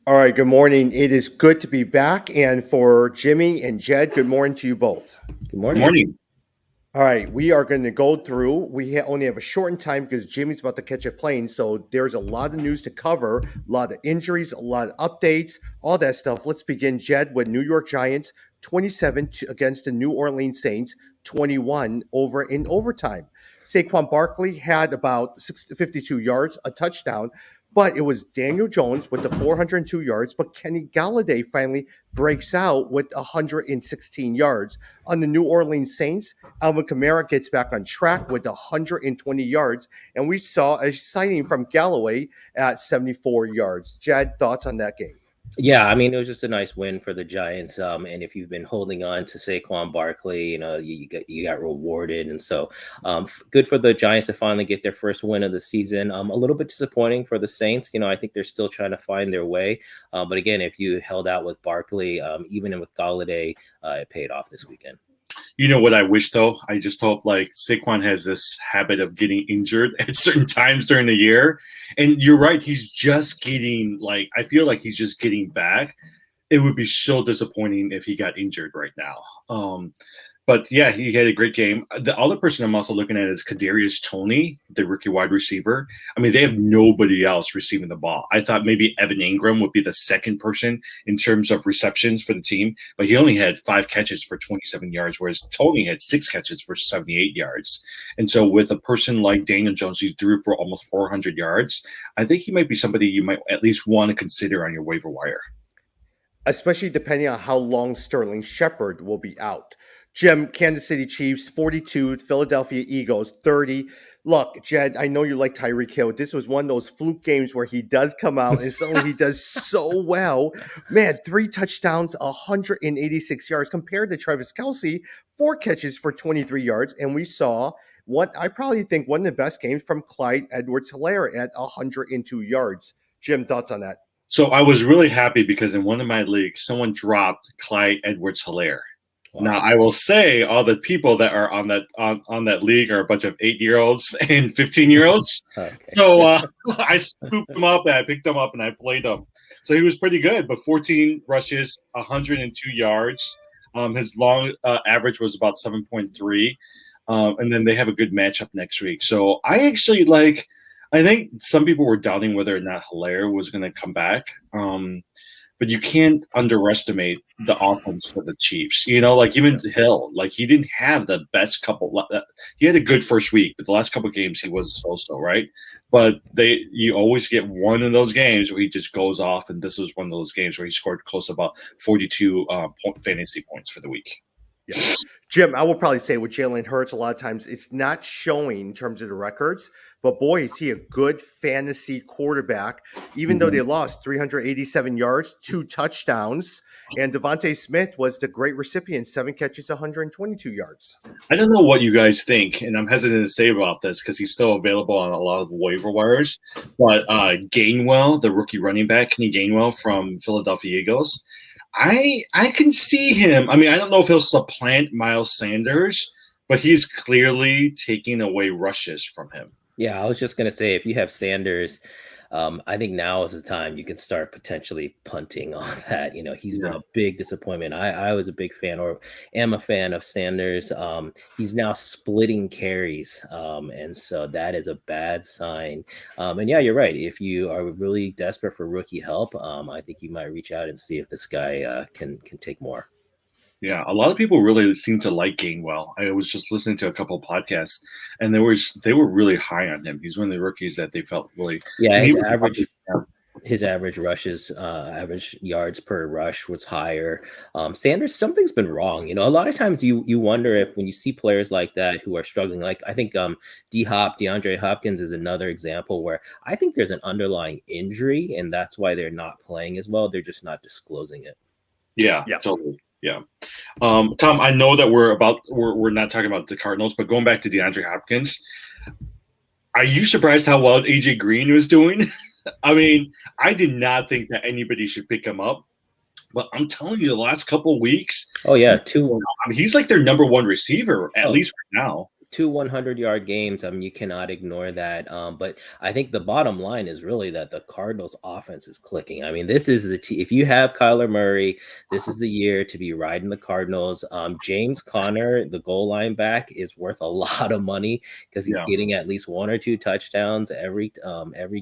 All right, good morning. It is good to be back. And for Jimmy and Jed, good morning to you both. Good Good morning. morning. All right, we are going to go through. Only have a shortened time because Jimmy's about to catch a plane. So there's a lot of news to cover, a lot of injuries, a lot of updates, all that stuff. Let's begin, Jed, with New York Giants 27 against the New Orleans Saints, 21 over in overtime. Saquon Barkley had about 52 yards, a touchdown, but it was Daniel Jones with the 402 yards. But Kenny Galladay finally breaks out with 116 yards. On the New Orleans Saints, Alvin Kamara gets back on track with 120 yards, and we saw a sighting from Galloway at 74 yards. Jad, thoughts on that game? Yeah, I mean, it was just a nice win for the Giants. And if you've been holding on to Saquon Barkley, you got rewarded, and so good for the Giants to finally get their first win of the season. A little bit disappointing for the Saints. I think they're still trying to find their way. But again, if you held out with Barkley, even with Galladay, it paid off this weekend. You know what I wish, though? I just hope like Saquon has this habit of getting injured at certain times during the year. And you're right, he's just getting I feel like he's just getting back. It would be so disappointing if he got injured right now. But yeah, he had a great game. The other person I'm also looking at is Kadarius Toney, the rookie wide receiver. I mean, they have nobody else receiving the ball. I thought maybe Evan Ingram would be the second person in terms of receptions for the team, but he only had 5 catches for 27 yards, whereas Toney had 6 catches for 78 yards. And so with a person like Daniel Jones, who threw for almost 400 yards, I think he might be somebody you might at least want to consider on your waiver wire. Especially depending on how long Sterling Shepard will be out. Jim, Kansas City Chiefs 42, Philadelphia Eagles 30. Look, Jed, I know you like Tyreek Hill. This was one of those fluke games where he does come out and suddenly he does so well. Man, 3 touchdowns, 186 yards compared to Travis Kelce, 4 catches for 23 yards. And we saw what I probably think one of the best games from Clyde Edwards-Helaire at 102 yards. Jim, thoughts on that? So I was really happy because in one of my leagues, someone dropped Clyde Edwards-Helaire. Wow. Now I will say all the people that are on that league are a bunch of 8-year-olds and 15-year-olds. Okay. So I scooped them up and I picked them up and I played them. So he was pretty good, but 14 rushes, 102 yards. His long average was about 7.3. And then they have a good matchup next week. So I actually I think some people were doubting whether or not Helaire was going to come back. But you can't underestimate the offense for the Chiefs. Even Hill, he didn't have the best couple. He had a good first week, but the last couple of games he was so-so, right? But you always get one of those games where he just goes off, and this was one of those games where he scored close to about 42 fantasy points for the week. Yeah. Jim, I will probably say with Jalen Hurts, a lot of times it's not showing in terms of the records, but boy, is he a good fantasy quarterback, even though they lost 387 yards, 2 touchdowns. And Devontae Smith was the great recipient, 7 catches, 122 yards. I don't know what you guys think, and I'm hesitant to say about this because he's still available on a lot of waiver wires. But Gainwell, the rookie running back, Kenny Gainwell from Philadelphia Eagles, I can see him. I mean, I don't know if he'll supplant Miles Sanders, but he's clearly taking away rushes from him. Yeah, I was just going to say, if you have Sanders, I think now is the time you can start potentially punting on that. He's been a big disappointment. I was a big fan, or am a fan of Sanders. He's now splitting carries, and so that is a bad sign. And yeah, you're right. If you are really desperate for rookie help, I think you might reach out and see if this guy can take more. Yeah, a lot of people really seem to like Gainwell. I was just listening to a couple of podcasts, and they were really high on him. He's one of the rookies that they felt really. Yeah, his average rushes, average yards per rush was higher. Sanders, something's been wrong. A lot of times you wonder if when you see players like that who are struggling, like I think DeAndre Hopkins is another example where I think there's an underlying injury, and that's why they're not playing as well. They're just not disclosing it. Yeah. Totally. Yeah. Tom, I know that we're not talking about the Cardinals, but going back to DeAndre Hopkins, are you surprised how well AJ Green was doing? I mean, I did not think that anybody should pick him up, but I'm telling you, the last couple of weeks. Oh yeah, he's like their number 1 receiver, at least right now. two 100-yard games. I mean, you cannot ignore that. But I think the bottom line is really that the Cardinals offense is clicking. I mean, this is if you have Kyler Murray, this is the year to be riding the Cardinals. James Conner, the goal line back, is worth a lot of money because he's getting at least 1 or 2 touchdowns every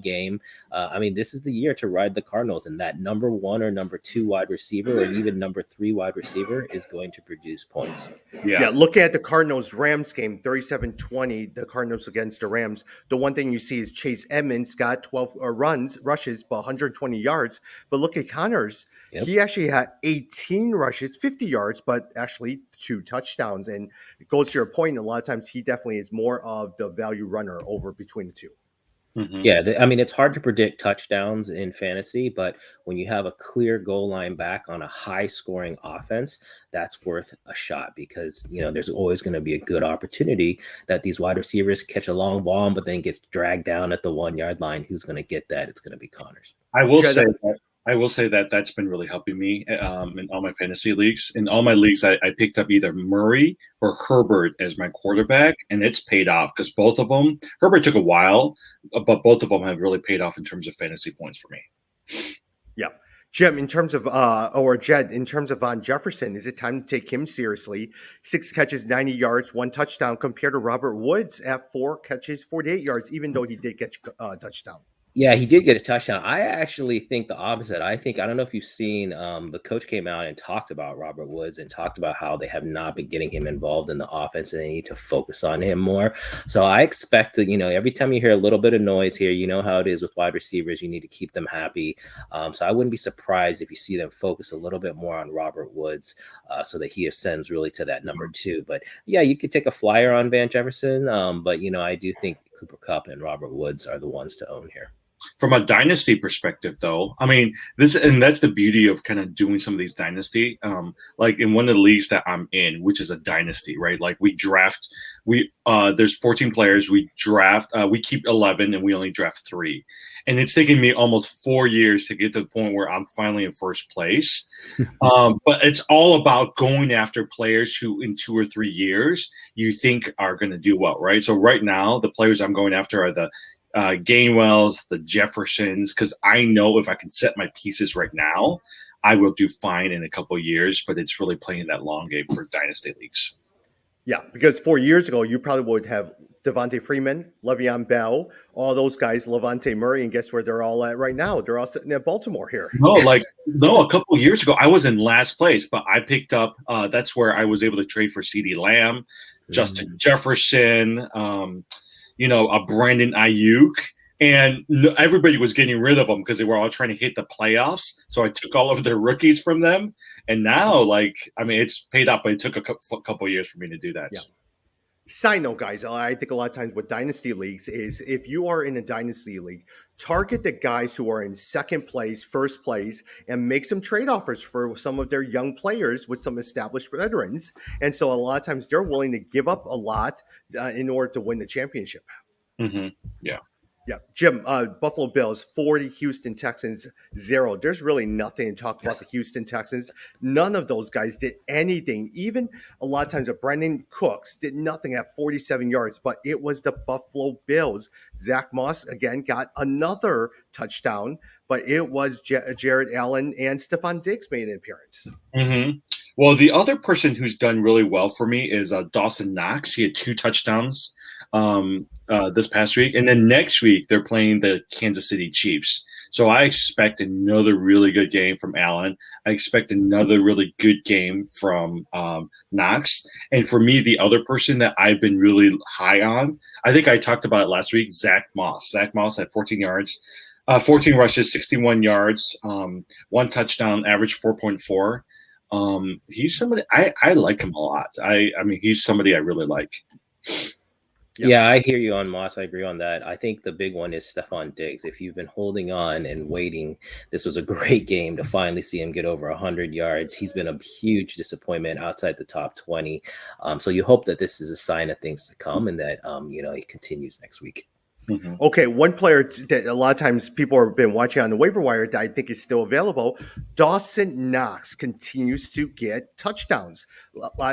game. I mean, this is the year to ride the Cardinals, and that number 1 or number 2 wide receiver, or even number 3 wide receiver, is going to produce points. Yeah, look at the Cardinals-Rams game, 37-20, the Cardinals against the Rams. The one thing you see is Chase Edmonds got 12 rushes, but 120 yards. But look at Connors. Yep. He actually had 18 rushes, 50 yards, but actually 2 touchdowns. And it goes to your point, a lot of times he definitely is more of the value runner over between the two. Mm-hmm. Yeah, I mean, it's hard to predict touchdowns in fantasy, but when you have a clear goal line back on a high-scoring offense, that's worth a shot because, there's always going to be a good opportunity that these wide receivers catch a long ball, but then gets dragged down at the 1-yard line. Who's going to get that? It's going to be Connors. I will say that that's been really helping me in all my fantasy leagues. In all my leagues, I picked up either Murray or Herbert as my quarterback, and it's paid off because both of them, Herbert took a while, but both of them have really paid off in terms of fantasy points for me. Yeah. Jim, in terms of, Jed, in terms of Von Jefferson, is it time to take him seriously? 6 catches, 90 yards, 1 touchdown compared to Robert Woods at 4 catches, 48 yards, even though he did catch a touchdown. Yeah, he did get a touchdown. I actually think the opposite. I don't know if you've seen the coach came out and talked about Robert Woods and talked about how they have not been getting him involved in the offense and they need to focus on him more. So I expect to, every time you hear a little bit of noise here, you know how it is with wide receivers. You need to keep them happy. So I wouldn't be surprised if you see them focus a little bit more on Robert Woods so that he ascends really to that number 2. But yeah, you could take a flyer on Van Jefferson. But, I do think Cooper Kupp and Robert Woods are the ones to own here. From a dynasty perspective, though, I mean, that's the beauty of kind of doing some of these dynasty. Like in one of the leagues that I'm in, which is a dynasty, right? Like there's 14 players. We keep 11 and we only draft 3. And it's taken me almost 4 years to get to the point where I'm finally in first place. But it's all about going after players who in 2 or 3 years you think are going to do well, right? So right now, the players I'm going after are the Gainwells, the Jeffersons, because I know if I can set my pieces right now, I will do fine in a couple of years, but it's really playing that long game for dynasty leagues. Yeah, because 4 years ago, you probably would have Devontae Freeman, Le'Veon Bell, all those guys, Levante Murray, and guess where they're all at right now? They're all sitting at Baltimore here. No, a couple of years ago, I was in last place, but I picked up, that's where I was able to trade for CeeDee Lamb, Justin Jefferson, a Brandon Ayuk, and everybody was getting rid of them because they were all trying to hit the playoffs. So I took all of their rookies from them, and now, it's paid off, but it took a couple of years for me to do that. Yeah. Side note, guys, I think a lot of times with dynasty leagues is if you are in a dynasty league, target the guys who are in second place, first place, and make some trade offers for some of their young players with some established veterans. And so a lot of times they're willing to give up a lot in order to win the championship. Mm-hmm. Yeah. Yeah. Jim, Buffalo Bills, 40, Houston Texans, 0. There's really nothing to talk about the Houston Texans. None of those guys did anything. Even a lot of times, Brandon Cooks did nothing at 47 yards, but it was the Buffalo Bills. Zach Moss, again, got another touchdown, but it was Jared Allen and Stephon Diggs made an appearance. Mm-hmm. Well, the other person who's done really well for me is Dawson Knox. He had 2 touchdowns this past week. And then next week, they're playing the Kansas City Chiefs. So I expect another really good game from Allen. I expect another really good game from Knox. And for me, the other person that I've been really high on, I think I talked about it last week, Zach Moss. Zach Moss had 14 yards. 14 rushes, 61 yards, 1 touchdown, average 4.4. He's somebody I like him a lot. I mean, he's somebody I really like. Yeah, I hear you on Moss. I agree on that. I think the big one is Stephon Diggs. If you've been holding on and waiting, this was a great game to finally see him get over 100 yards. He's been a huge disappointment outside the top 20. So you hope that this is a sign of things to come and that, he continues next week. Mm-hmm. Okay, one player that a lot of times people have been watching on the waiver wire that I think is still available, Dawson Knox continues to get touchdowns.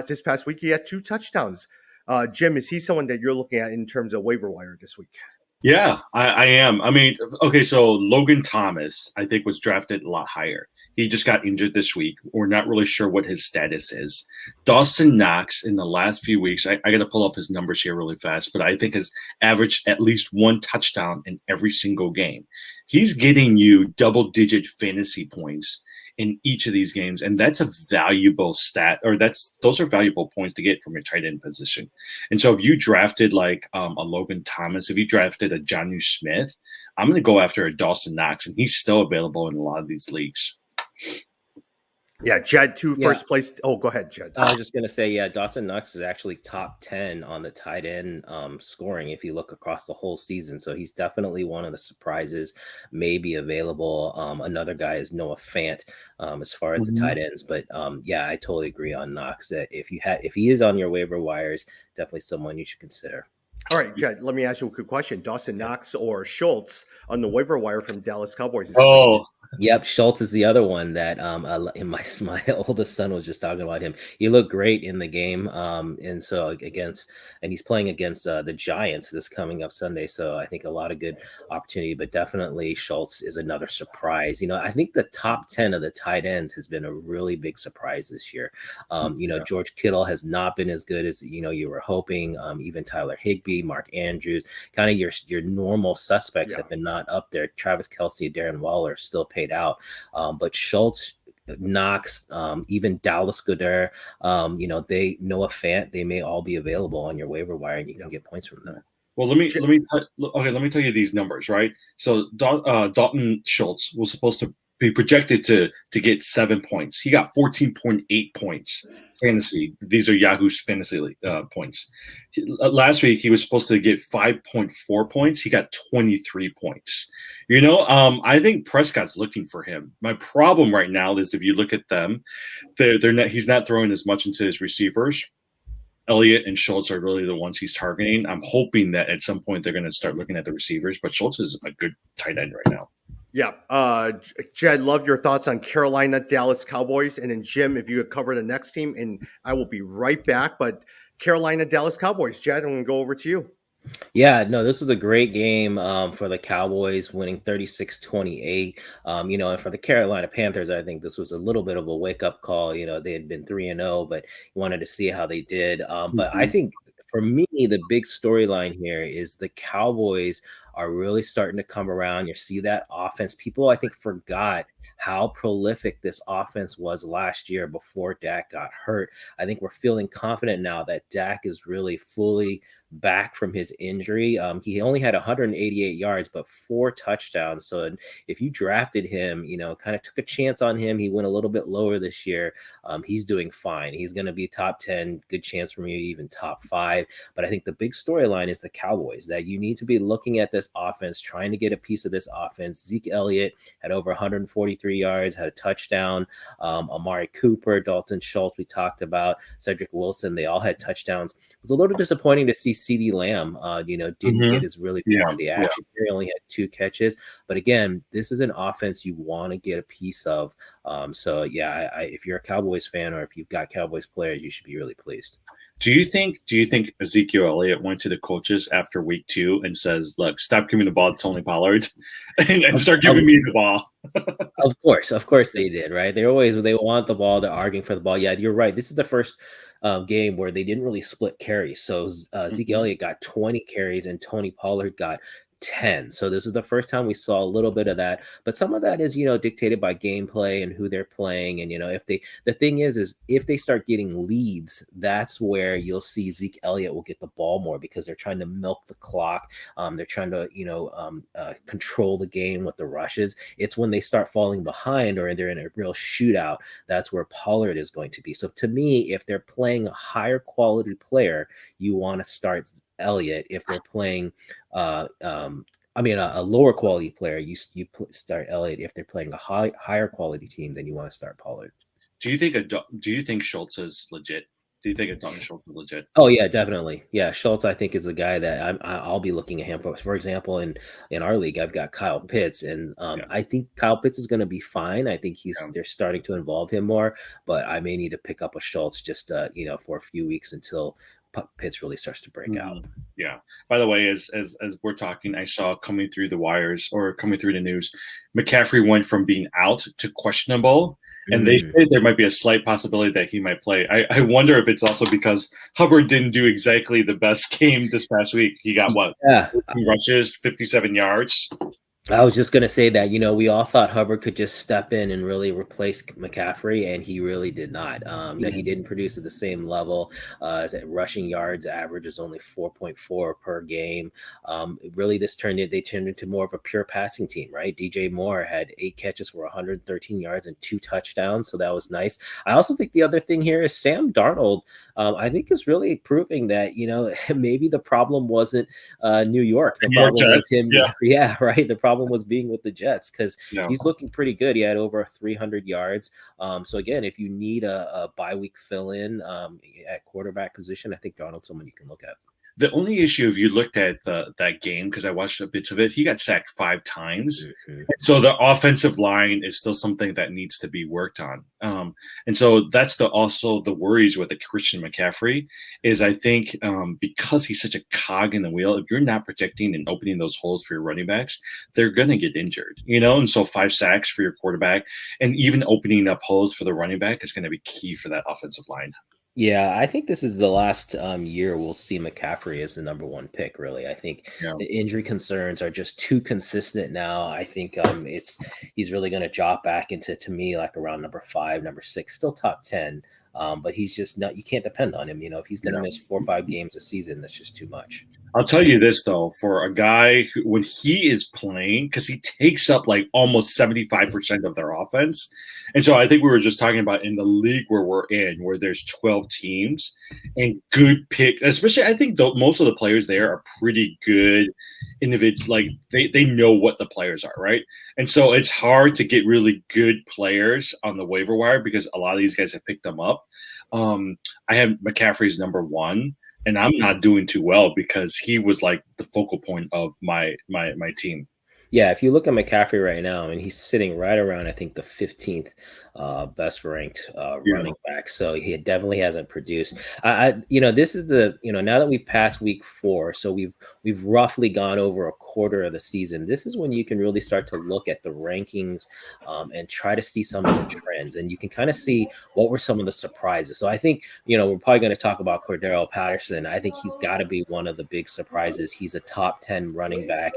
This past week, he had 2 touchdowns. Jim, is he someone that you're looking at in terms of waiver wire this week? Yeah, I am. I mean, okay, so Logan Thomas, I think, was drafted a lot higher. He just got injured this week. We're not really sure what his status is. Dawson Knox, in the last few weeks, I got to pull up his numbers here really fast, but I think has averaged at least one touchdown in every single game. He's getting you double-digit fantasy points in each of these games, and that's a valuable stat, or those are valuable points to get from your tight end position. And so if you drafted like a Logan Thomas, if you drafted a Jonnu Smith, I'm going to go after a Dawson Knox, and he's still available in a lot of these leagues. Yeah, Jed, first place. Oh, go ahead, Jed. I was just going to say, yeah, Dawson Knox is actually top 10 on the tight end scoring if you look across the whole season. So he's definitely one of the surprises maybe available. Another guy is Noah Fant as far as the tight ends. But yeah, I totally agree on Knox that if he is on your waiver wires, definitely someone you should consider. All right, Jed, let me ask you a quick question. Dawson Knox or Schultz on the waiver wire from Dallas Cowboys? Yep, Schultz is the other one that my oldest son was just talking about him. He looked great in the game, and he's playing against the Giants this coming up Sunday. So I think a lot of good opportunity, but definitely Schultz is another surprise. I think the top 10 of the tight ends has been a really big surprise this year. George Kittle has not been as good as you were hoping. Even Tyler Higbee, Mark Andrews, kind of your normal suspects have been not up there. Travis Kelce, Darren Waller still paid out, but Schultz, Knox, even Dallas Goedert, Noah Fant, they may all be available on your waiver wire, and you can get points from them. Well, let me tell you these numbers, right? So Dalton Schultz was supposed to be projected to get 7 points. He got 14.8 points fantasy. These are Yahoo's fantasy points. Last week he was supposed to get 5.4 points. He got 23 points. I think Prescott's looking for him. My problem right now is if you look at them, he's not throwing as much into his receivers. Elliott and Schultz are really the ones he's targeting. I'm hoping that at some point they're going to start looking at the receivers, but Schultz is a good tight end right now. Yeah. Jed, love your thoughts on Carolina, Dallas Cowboys. And then Jim, if you could cover the next team, and I will be right back. But Carolina, Dallas Cowboys. Jed, I'm going to go over to you. Yeah, no, this was a great game for the Cowboys, winning 36-28. And for the Carolina Panthers, I think this was a little bit of a wake-up call. They had been 3-0, but you wanted to see how they did. But I think for me, the big storyline here is the Cowboys are really starting to come around. You see that offense. People, I think, forgot how prolific this offense was last year before Dak got hurt. I think we're feeling confident now that Dak is really fully back from his injury. He only had 188 yards, but 4 touchdowns. So if you drafted him, kind of took a chance on him, he went a little bit lower this year. He's doing fine. He's going to be top 10, good chance for me, even top 5. But I think the big storyline is the Cowboys, that you need to be looking at this offense, trying to get a piece of this offense. Zeke Elliott had over 143 yards, had a touchdown. Amari Cooper, Dalton Schultz, we talked about, Cedric Wilson, they all had touchdowns. It was a little disappointing to see CeeDee Lamb, didn't get as really part of the action. He only had 2 catches. But again, this is an offense you want to get a piece of. If you're a Cowboys fan or if you've got Cowboys players, you should be really pleased. Do you think Ezekiel Elliott went to the coaches after week 2 and says, "Look, stop giving the ball to Tony Pollard and start giving me the ball"? Of course they did, right? They want the ball. They're arguing for the ball. Yeah, you're right. This is the first game where they didn't really split carries. So Zeke Elliott got 20 carries and Tony Pollard got 10. So this is the first time we saw a little bit of that, but some of that is, dictated by gameplay and who they're playing. And, the thing is if they start getting leads, that's where you'll see Zeke Elliott will get the ball more because they're trying to milk the clock. They're trying to, control the game with the rushes. It's when they start falling behind or they're in a real shootout, that's where Pollard is going to be. So to me, if they're playing a higher quality player, you want to start Elliott. If they're playing a lower quality player, you start Elliott. If they're playing a higher quality team, then you want to start Pollard. Do you think Schultz is legit? Do you think Dalton Schultz is legit? Oh yeah, definitely. Yeah, Schultz I think is a guy that I'll be looking at him for. For example, in our league, I've got Kyle Pitts, and I think Kyle Pitts is going to be fine. I think they're starting to involve him more, but I may need to pick up a Schultz just for a few weeks until Pitts really starts to break out. Yeah. By the way, as we're talking, I saw coming through the wires or coming through the news, McCaffrey went from being out to questionable. And they say there might be a slight possibility that he might play. I wonder if it's also because Hubbard didn't do exactly the best game this past week. He got what? Yeah. 14 rushes, 57 yards. I was just going to say that, we all thought Hubbard could just step in and really replace McCaffrey, and he really did not. He didn't produce at the same level. His rushing yards average is only 4.4 per game. Really, they turned into more of a pure passing team, right? DJ Moore had 8 catches for 113 yards and 2 touchdowns, so that was nice. I also think the other thing here is Sam Darnold, I think is really proving that, maybe the problem wasn't New York. The problem was him. Yeah, right. The problem was being with the Jets because he's looking pretty good. He had over 300 yards. So again, if you need a bye week fill in at quarterback position, I think Darnold's someone you can look at. The only issue, if you looked at that game, because I watched a bit of it, he got sacked 5 times. So the offensive line is still something that needs to be worked on. And so that's also the worries with the Christian McCaffrey is I think because he's such a cog in the wheel, if you're not protecting and opening those holes for your running backs, they're going to get injured, And so 5 sacks for your quarterback and even opening up holes for the running back is going to be key for that offensive line. Yeah, I think this is the last year we'll see McCaffrey as the number 1 pick, really. I think the injury concerns are just too consistent now. I think he's really going to drop back into, to me, like around number 5, number 6, still top 10. But he's just not, you can't depend on him. If he's going to miss 4 or 5 games a season, that's just too much. I'll tell you this, though, for a guy who, when he is playing, because he takes up like almost 75% of their offense. And so I think we were just talking about in the league where we're in, where there's 12 teams and good pick, especially I think most of the players there are pretty good individuals. Like they know what the players are, right? And so it's hard to get really good players on the waiver wire because a lot of these guys have picked them up. I have McCaffrey's number 1. And I'm not doing too well because he was like the focal point of my team. Yeah, if you look at McCaffrey right now, I mean, he's sitting right around, I think, the 15th best ranked running back. So he definitely hasn't produced. This is now that we've passed week 4, so we've roughly gone over a quarter of the season. This is when you can really start to look at the rankings and try to see some of the trends, and you can kind of see what were some of the surprises. So I think we're probably going to talk about Cordero Patterson. I think he's got to be one of the big surprises. He's a top 10 running back.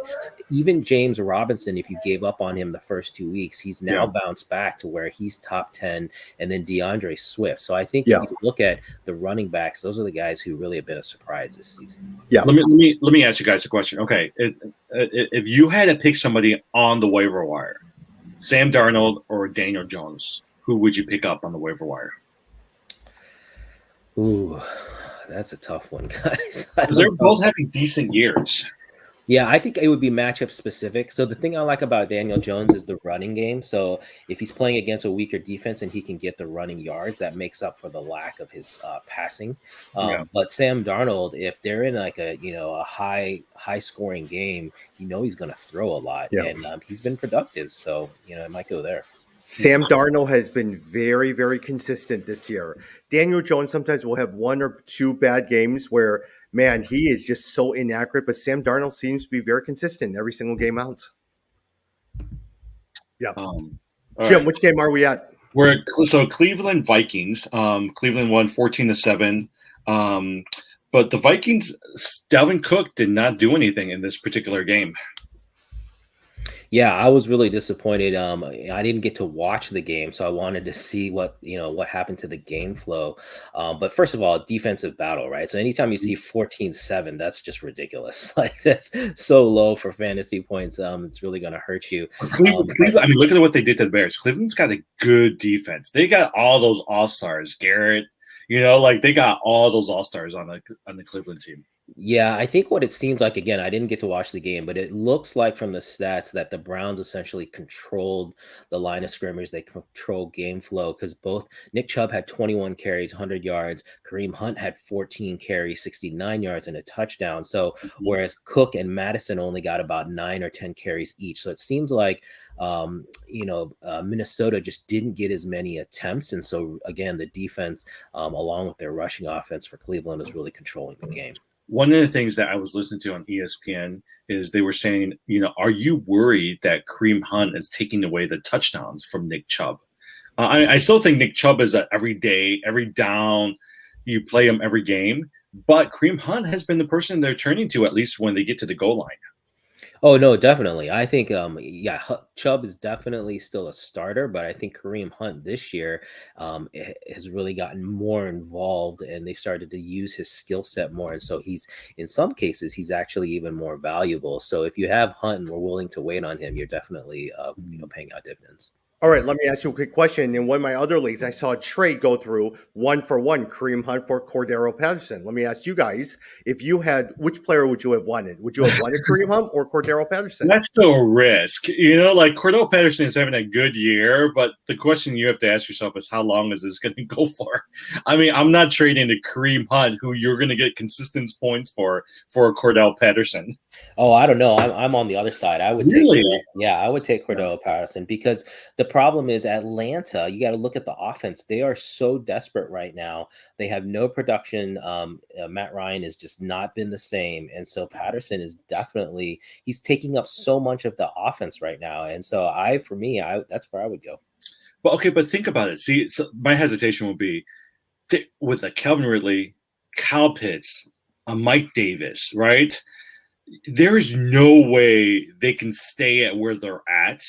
Even James Robinson, if you gave up on him the first 2 weeks, he's now bounced back to where he's top 10, and then DeAndre Swift. So I think if you look at the running backs, those are the guys who really have been a surprise this season. Yeah. Let me ask you guys a question. Okay, if you had to pick somebody on the waiver wire, Sam Darnold or Daniel Jones, who would you pick up on the waiver wire? Ooh, that's a tough one, guys. They're both having decent years. Yeah, I think it would be matchup specific. So the thing I like about Daniel Jones is the running game. So if he's playing against a weaker defense and he can get the running yards, that makes up for the lack of his passing. But Sam Darnold, if they're in like a high scoring game, he's going to throw a lot, and he's been productive. So it might go there. Sam Darnold has been very, very consistent this year. Daniel Jones sometimes will have 1 or 2 bad games where, man, he is just so inaccurate. But Sam Darnold seems to be very consistent every single game out. Yeah. Jim, right. Which game are we at? We're at Cleveland Vikings. Cleveland won 14-7. But the Vikings, Dalvin Cook did not do anything in this particular game. Yeah, I was really disappointed. I didn't get to watch the game, so I wanted to see what happened to the game flow. But first of all, defensive battle, right? So anytime you see 14-7, that's just ridiculous. Like that's so low for fantasy points. It's really going to hurt you. Cleveland, I mean, look at what they did to the Bears. Cleveland's got a good defense. They got all those all-stars, Garrett. They got all those all-stars on the Cleveland team. Yeah, I think what it seems like, again, I didn't get to watch the game, but it looks like from the stats that the Browns essentially controlled the line of scrimmage. They control game flow because both Nick Chubb had 21 carries, 100 yards. Kareem Hunt had 14 carries, 69 yards, and a touchdown. So Mhm. whereas Cook and Madison only got about 9 or 10 carries each. So it seems like, Minnesota just didn't get as many attempts. And so, again, the defense, along with their rushing offense for Cleveland, is really controlling the game. One of the things that I was listening to on ESPN is they were saying, are you worried that Kareem Hunt is taking away the touchdowns from Nick Chubb? I still think Nick Chubb is a every day, every down, you play him every game. But Kareem Hunt has been the person they're turning to, at least when they get to the goal line. Oh no, definitely. I think yeah, Chubb is definitely still a starter, but I think Kareem Hunt this year has really gotten more involved and they've started to use his skill set more. And so he's in some cases he's actually even more valuable. So if you have Hunt and we're willing to wait on him, you're definitely paying out dividends. All right, let me ask you a quick question. In one of my other leagues, I saw a trade go through 1-for-1, Kareem Hunt for Cordero Patterson. Let me ask you guys, if you had, which player would you have wanted? Would you have wanted Kareem Hunt or Cordero Patterson? That's still a risk. Like Cordell Patterson is having a good year, but the question you have to ask yourself is how long is this going to go for? I mean, I'm not trading to Kareem Hunt, who you're going to get consistent points for Cordell Patterson. Oh, I don't know. I'm on the other side. I would take Really? yeah, I would take Cordell Patterson because the problem is Atlanta. You got to look at the offense. They are so desperate right now. They have no production. Matt Ryan has just not been the same, and so Patterson is definitely he's taking up so much of the offense right now. And so for me, that's where I would go. But think about it. See, so my hesitation will be with a Calvin Ridley, Kyle Pitts, a Mike Davis, right? There is no way they can stay at where they're at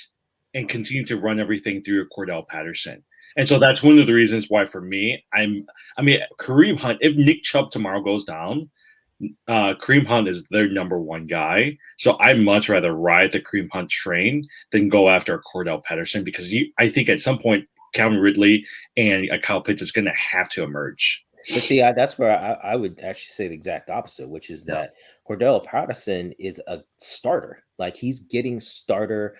and continue to run everything through Cordell Patterson. And so that's one of the reasons why, for me, Kareem Hunt, if Nick Chubb tomorrow goes down, Kareem Hunt is their number one guy. So I'd much rather ride the Kareem Hunt train than go after Cordell Patterson because I think at some point, Calvin Ridley and Kyle Pitts is going to have to emerge. But see, that's where I would actually say the exact opposite, which is that Cordell Patterson is a starter. Like he's getting starter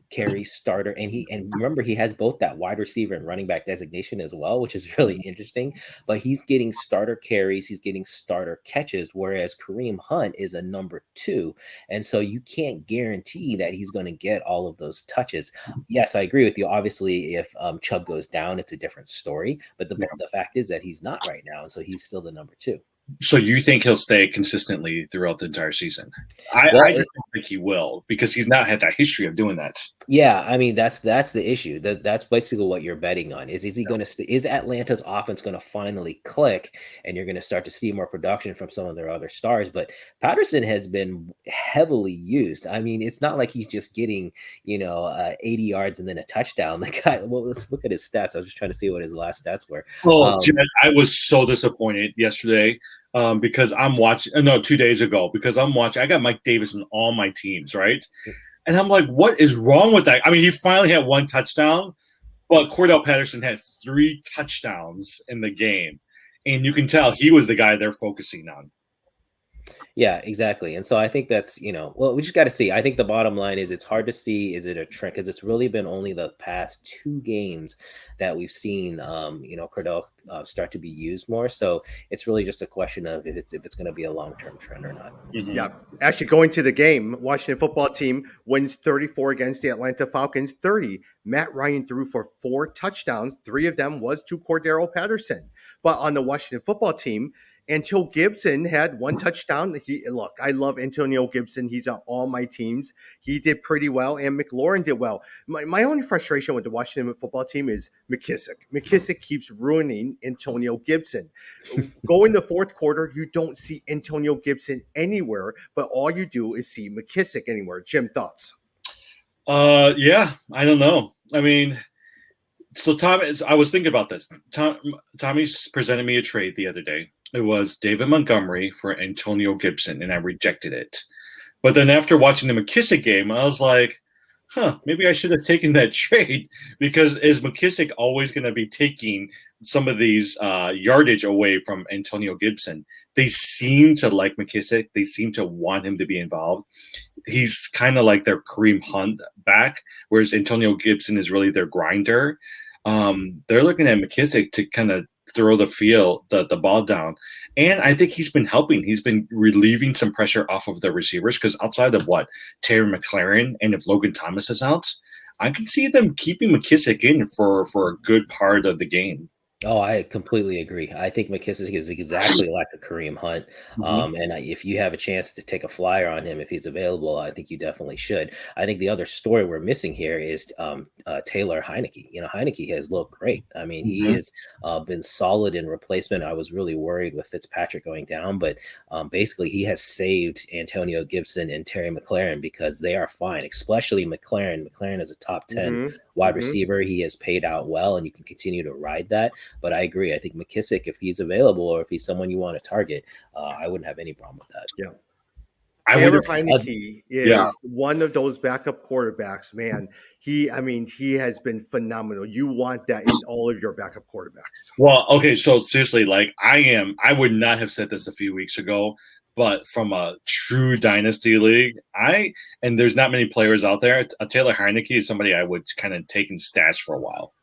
carry starter, and remember he has both that wide receiver and running back designation as well, which is really interesting. But he's getting starter carries, he's getting starter catches, whereas Kareem Hunt is a number 2, and so you can't guarantee that he's going to get all of those touches. Yes, I agree with you. Obviously, if Chubb goes down, it's a different story. But the fact is that he's not right now, and so he's still the number 2. So you think he'll stay consistently throughout the entire season? I just don't think he will because he's not had that history of doing that. Yeah, I mean that's the issue. That's basically what you're betting on. Is he going to is Atlanta's offense going to finally click, and you're going to start to see more production from some of their other stars? But Patterson has been heavily used. I mean, it's not like he's just getting 80 yards and then a touchdown. The guy. Well, let's look at his stats. I was just trying to see what his last stats were. Jed, I was so disappointed yesterday because I'm watching. No, 2 days ago because I'm watching. I got Mike Davis on all my teams, right? And I'm like, what is wrong with that? I mean, he finally had 1 touchdown, but Cordell Patterson had 3 touchdowns in the game. And you can tell he was the guy they're focusing on. Yeah, exactly. And so I think that's, well, we just got to see. I think the bottom line is it's hard to see, is it a trend? Because it's really been only the past 2 games that we've seen, Cordell start to be used more. So it's really just a question of if it's going to be a long-term trend or not. Mm-hmm. Yeah. Actually, going to the game, Washington football team wins 34 against the Atlanta Falcons 30. Matt Ryan threw for 4 touchdowns. 3 of them was to Cordero Patterson. But on the Washington football team, Antonio Gibson had 1 touchdown. Look, I love Antonio Gibson. He's on all my teams. He did pretty well, and McLaurin did well. My only frustration with the Washington football team is McKissick. McKissick keeps ruining Antonio Gibson. Go in the 4th quarter, you don't see Antonio Gibson anywhere, but all you do is see McKissick anywhere. Jim, thoughts? Yeah, I don't know. I mean, so I was thinking about this. Tommy presented me a trade the other day. It was David Montgomery for Antonio Gibson, and I rejected it. But then after watching the McKissick game, I was like, maybe I should have taken that trade, because is McKissick always going to be taking some of these yardage away from Antonio Gibson? They seem to like McKissick. They seem to want him to be involved. He's kind of like their Kareem Hunt back, whereas Antonio Gibson is really their grinder. They're looking at McKissick to kind of throw the ball down. And I think he's been helping. He's been relieving some pressure off of the receivers, because outside of Terry McLaurin, and if Logan Thomas is out, I can see them keeping McKissick in for a good part of the game. Oh, I completely agree. I think McKissick is exactly like a Kareem Hunt. If you have a chance to take a flyer on him, if he's available, I think you definitely should. I think the other story we're missing here is Taylor Heineke. Heineke has looked great. I mean, he has been solid in replacement. I was really worried with Fitzpatrick going down, but basically he has saved Antonio Gibson and Terry McLaurin, because they are fine, especially McLaurin. McLaurin is a top 10 wide receiver. He has paid out well, and you can continue to ride that. But I agree. I think McKissick, if he's available or if he's someone you want to target, I wouldn't have any problem with that. Yeah. Taylor Heineke is one of those backup quarterbacks, man. He has been phenomenal. You want that in all of your backup quarterbacks. Well, okay, so seriously, I would not have said this a few weeks ago, but from a true dynasty league, and there's not many players out there. Taylor Heineke is somebody I would kind of take and stash for a while.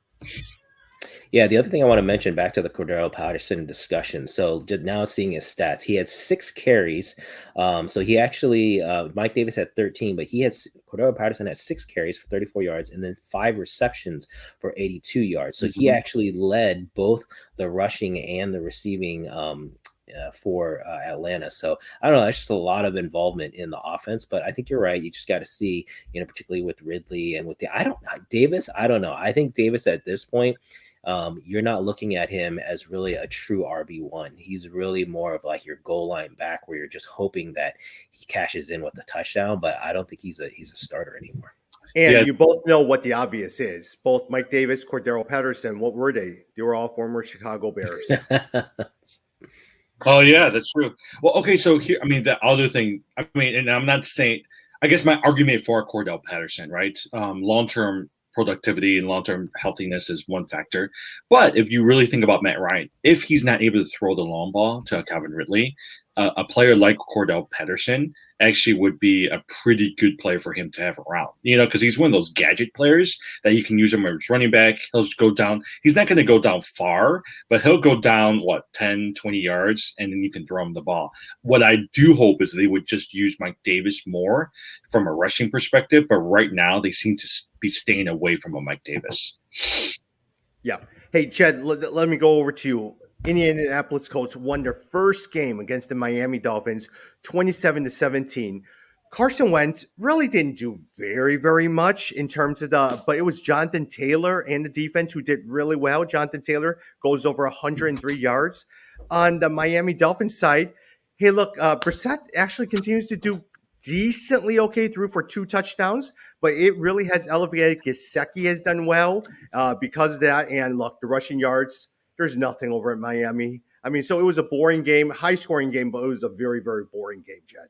Yeah, the other thing I want to mention, back to the Cordero Patterson discussion. So just now seeing his stats, he had 6 carries. So he actually, Mike Davis had 13, but Cordero Patterson had 6 carries for 34 yards and then 5 receptions for 82 yards. So he actually led both the rushing and the receiving for Atlanta. So I don't know, that's just a lot of involvement in the offense, but I think you're right. You just got to see, particularly with Ridley and with Davis. I don't know. I think Davis at this point, you're not looking at him as really a true RB1. He's really more of like your goal line back, where you're just hoping that he cashes in with the touchdown, but I don't think he's a starter anymore. And you both know what the obvious is. Both Mike Davis, Cordero Patterson, what were they? They were all former Chicago Bears. Oh, yeah, that's true. Well, okay, so here, the other thing, and I'm not saying, I guess my argument for Cordell Patterson, right? Long-term productivity and long-term healthiness is one factor. But if you really think about Matt Ryan, if he's not able to throw the long ball to Calvin Ridley, a player like Cordell Patterson actually would be a pretty good player for him to have around, because he's one of those gadget players that you can use him as running back. He'll just go down. He's not going to go down far, but he'll go down, 10, 20 yards, and then you can throw him the ball. What I do hope is they would just use Mike Davis more from a rushing perspective, but right now they seem to be staying away from a Mike Davis. Yeah. Hey, Jed, let me go over to you. Indianapolis Colts won their first game against the Miami Dolphins, 27-17. Carson Wentz really didn't do very, very much in terms of but it was Jonathan Taylor and the defense who did really well. Jonathan Taylor goes over 103 yards. On the Miami Dolphins side, hey, look, Brissett actually continues to do decently okay, through for 2 touchdowns, but it really has elevated. Gesicki has done well because of that. And look, the rushing yards, there's nothing over at Miami. So it was a boring game, high-scoring game, but it was a very, very boring game, Jed.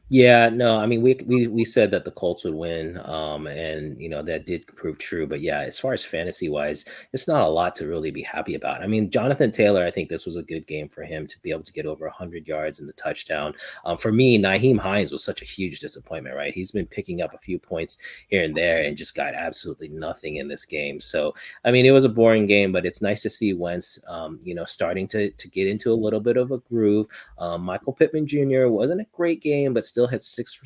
Yeah, no, we said that the Colts would win, and that did prove true. But yeah, as far as fantasy wise, it's not a lot to really be happy about. Jonathan Taylor, I think this was a good game for him to be able to get over 100 yards and the touchdown. For me, Nyheim Hines was such a huge disappointment, right? He's been picking up a few points here and there and just got absolutely nothing in this game. So it was a boring game, but it's nice to see Wentz, starting to get into a little bit of a groove. Michael Pittman Jr. wasn't a great game, but still had 6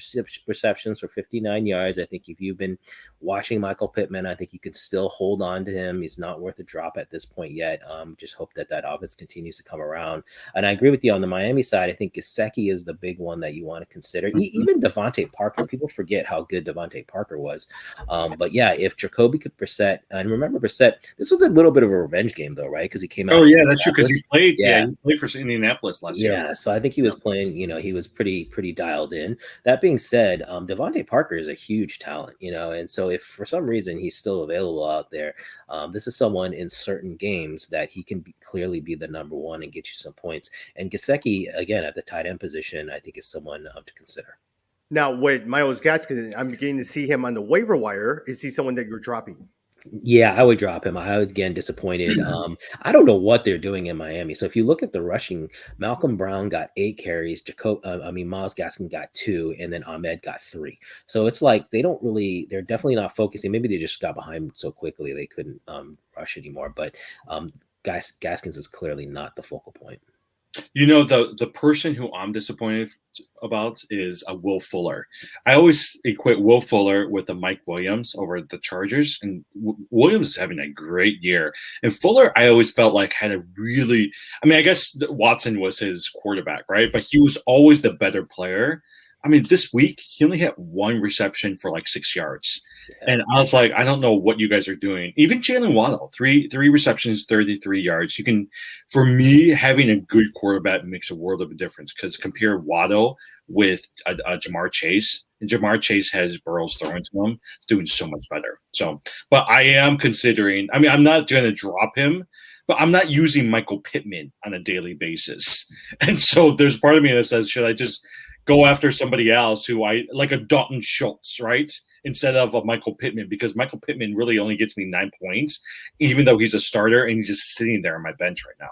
receptions for 59 yards. I think if you've been watching Michael Pittman, I think you could still hold on to him. He's not worth a drop at this point yet. Just hope that offense continues to come around. And I agree with you on the Miami side. I think Gesicki is the big one that you want to consider. Even Devontae Parker. People forget how good Devontae Parker was. But yeah, if Jacoby Brissett, and remember Brissett, this was a little bit of a revenge game though, right? Because he came out. Oh yeah, that's true. Because he played. Yeah, he played for Indianapolis last year. Yeah, so I think he was playing. He was pretty dialed in. That being said, Devontae Parker is a huge talent, and so if for some reason he's still available out there, this is someone in certain games that he can clearly be the number one and get you some points. And Gesicki, again, at the tight end position, I think is someone to consider. Now, with Miles Gaskin, I'm beginning to see him on the waiver wire. Is he someone that you're dropping? Yeah, I would drop him. I would again disappointed. I don't know what they're doing in Miami. So if you look at the rushing, Malcolm Brown got 8 carries, Miles Gaskin got 2, and then Ahmed got 3. So it's like they're definitely not focusing. Maybe they just got behind so quickly they couldn't rush anymore. But Gaskins is clearly not the focal point. The person who I'm disappointed about is Will Fuller. I always equate Will Fuller with the Mike Williams over the Chargers, and Williams is having a great year. And Fuller, I always felt like had a really, I guess Watson was his quarterback, right? But he was always the better player. This week he only had 1 reception for like 6 yards. Yeah. And I was like, I don't know what you guys are doing. Even Jalen Waddle, three receptions, 33 yards. For me, having a good quarterback makes a world of a difference because compare Waddle with Jamar Chase, and Jamar Chase has Burrows throwing to him, it's doing so much better. So, but I am considering, I'm not going to drop him, but I'm not using Michael Pittman on a daily basis. And so there's part of me that says, should I just go after somebody else who like a Dalton Schultz, right? Instead of a Michael Pittman, because Michael Pittman really only gets me 9 points, even though he's a starter and he's just sitting there on my bench right now.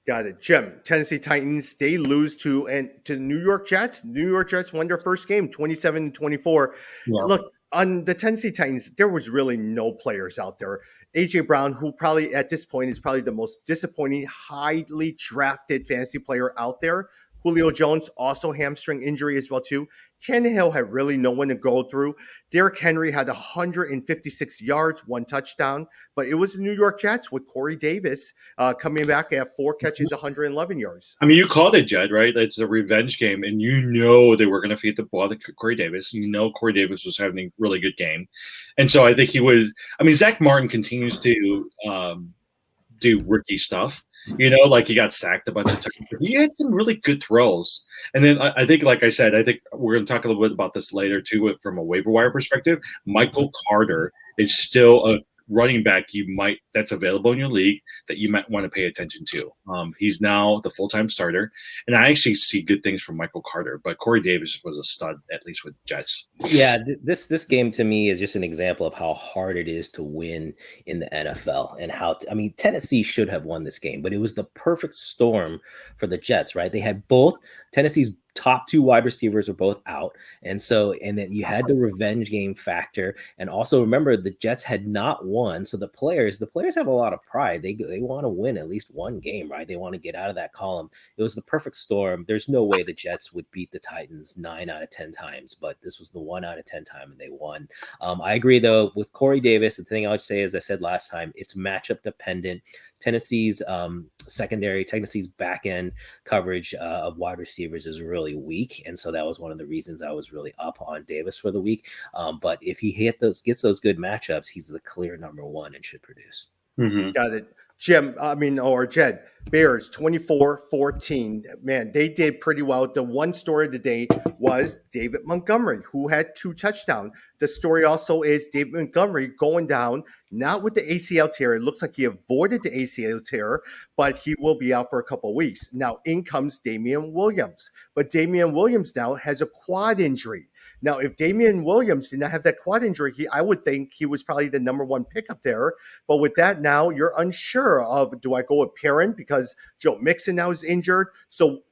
Got it. Jim, Tennessee Titans, they lose to the New York Jets. New York Jets won their first game, 27-24. Yeah. Look, on the Tennessee Titans, there was really no players out there. A.J. Brown, who probably at this point is probably the most disappointing, highly drafted fantasy player out there. Julio Jones, also hamstring injury as well, too. Tannehill had really no one to go through. Derrick Henry had 156 yards, 1 touchdown, but it was the New York Jets with Corey Davis coming back at 4 catches, 111 yards. You called it, Jed, right? It's a revenge game, and they were going to feed the ball to Corey Davis. Corey Davis was having a really good game. And so I think he was – Zach Martin continues to do rookie stuff. Like he got sacked a bunch of times. He had some really good throws. And then I think, like I said, we're going to talk a little bit about this later too, from a waiver wire perspective. Michael Carter is still a running back that's available in your league that you might want to pay attention to. He's now the full-time starter, and I actually see good things from Michael Carter, but Corey Davis was a stud, at least with Jets. Yeah, this game to me is just an example of how hard it is to win in the NFL, and how Tennessee should have won this game, but it was the perfect storm for the Jets, right? They had both Tennessee's top 2 wide receivers were both out. And then you had the revenge game factor. And also remember, the Jets had not won. So the players have a lot of pride. They want to win at least one game, right? They want to get out of that column. It was the perfect storm. There's no way the Jets would beat the Titans 9 out of 10 times, but this was the 1 out of 10 time and they won. I agree though with Corey Davis. The thing I would say, as I said last time, it's matchup dependent. Tennessee's Tennessee's back end coverage of wide receivers is really weak, and so that was one of the reasons I was really up on Davis for the week. But if he gets those good matchups, he's the clear number 1 and should produce. Mm-hmm. Got it. Jim, or Jed, Bears 24-14. Man, they did pretty well. The one story of the day was David Montgomery, who had 2 touchdowns. The story also is David Montgomery going down, not with the ACL tear. It looks like he avoided the ACL tear, but he will be out for a couple of weeks. Now, in comes Damian Williams. But Damian Williams now has a quad injury. Now, if Damian Williams did not have that quad injury, I would think he was probably the number 1 pick up there. But with that now, you're unsure of, do I go with Perrin because Joe Mixon now is injured? So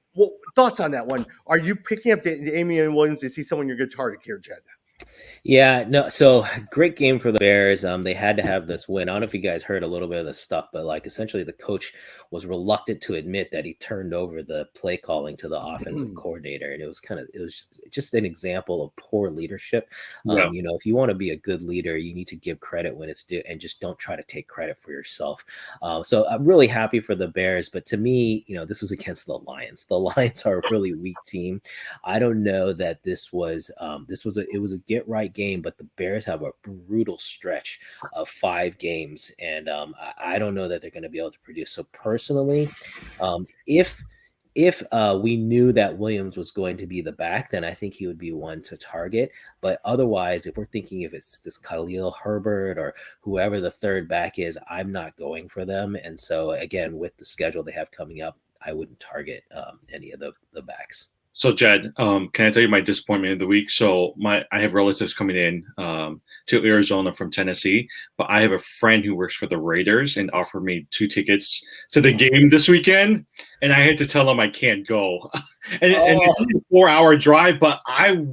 thoughts on that one? Are you picking up Damian Williams? Is he someone you're going to target here, Jed? Yeah, no, so great game for the Bears. They had to have this win. I don't know if you guys heard a little bit of this stuff, but essentially the coach was reluctant to admit that he turned over the play calling to the offensive coordinator. And it was just an example of poor leadership. Yeah. If you want to be a good leader, you need to give credit when it's due and just don't try to take credit for yourself. So I'm really happy for the Bears, but to me, this was against the Lions. The Lions are a really weak team. I don't know that it was a get right game, but the Bears have a brutal stretch of 5 games, and I don't know that they're going to be able to produce. So personally, if we knew that Williams was going to be the back, then I think he would be one to target. But otherwise, if we're thinking if it's this Khalil Herbert or whoever the third back is, I'm not going for them. And so again, with the schedule they have coming up, I wouldn't target any of the backs. So, Jed, can I tell you my disappointment of the week? So, I have relatives coming in to Arizona from Tennessee, but I have a friend who works for the Raiders and offered me 2 tickets to the game this weekend, and I had to tell him I can't go. And it's Oh, only a 4-hour drive, but I oh.